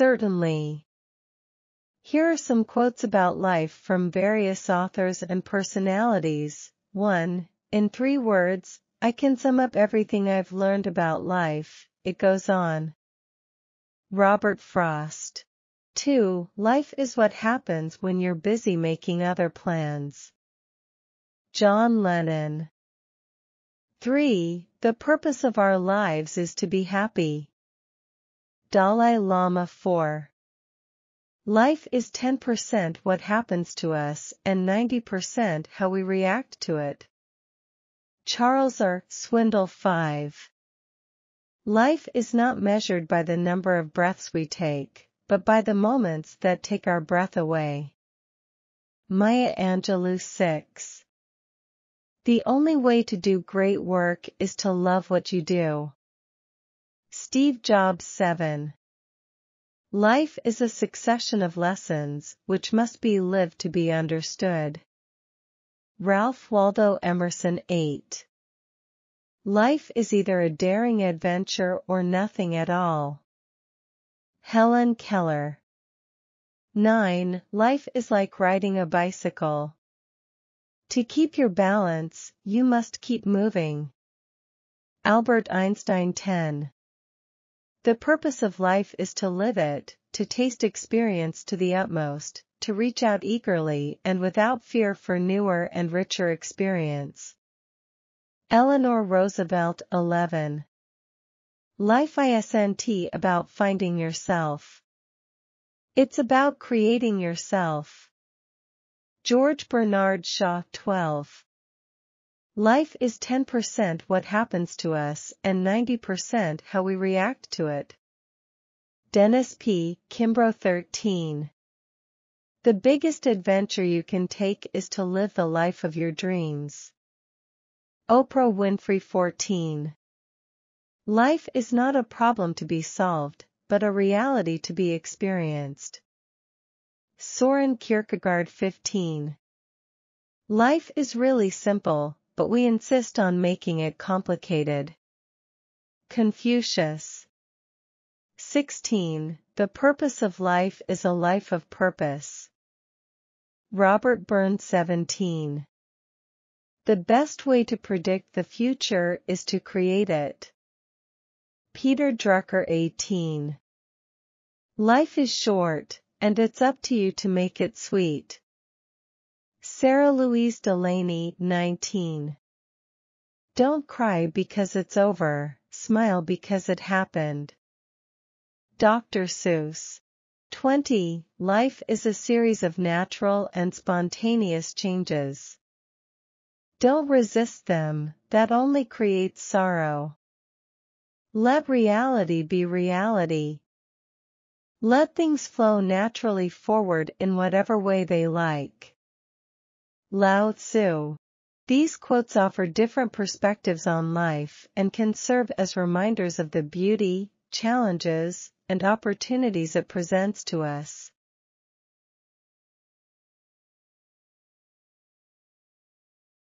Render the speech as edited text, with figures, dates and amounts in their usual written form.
Certainly. Here are some quotes about life from various authors and personalities. 1. In 3 words, I can sum up everything I've learned about life, it goes on. Robert Frost. 2. Life is what happens when you're busy making other plans. John Lennon. 3. The purpose of our lives is to be happy. Dalai Lama. 4. Life is 10% what happens to us and 90% how we react to it. Charles R. Swindoll. 5. Life is not measured by the number of breaths we take, but by the moments that take our breath away. Maya Angelou. 6. The only way to do great work is to love what you do. Steve Jobs. 7. Life is a succession of lessons, which must be lived to be understood. Ralph Waldo Emerson. 8. Life is either a daring adventure or nothing at all. Helen Keller. 9. Life is like riding a bicycle. To keep your balance, you must keep moving. Albert Einstein. 10. The purpose of life is to live it, to taste experience to the utmost, to reach out eagerly and without fear for newer and richer experience. Eleanor Roosevelt. 11. Life isn't about finding yourself. It's about creating yourself. George Bernard Shaw. 12. Life is 10% what happens to us and 90% how we react to it. Dennis P. Kimbrough. 13. The biggest adventure you can take is to live the life of your dreams. Oprah Winfrey. 14. Life is not a problem to be solved, but a reality to be experienced. Soren Kierkegaard. 15. Life is really simple, but we insist on making it complicated. Confucius. 16. The purpose of life is a life of purpose. Robert Burns. 17. The best way to predict the future is to create it. Peter Drucker. 18. Life is short, and it's up to you to make it sweet. Sarah Louise Delaney. 19. Don't cry because it's over, smile because it happened. Dr. Seuss. 20. Life is a series of natural and spontaneous changes. Don't resist them, that only creates sorrow. Let reality be reality. Let things flow naturally forward in whatever way they like. Lao Tzu. These quotes offer different perspectives on life and can serve as reminders of the beauty, challenges, and opportunities it presents to us.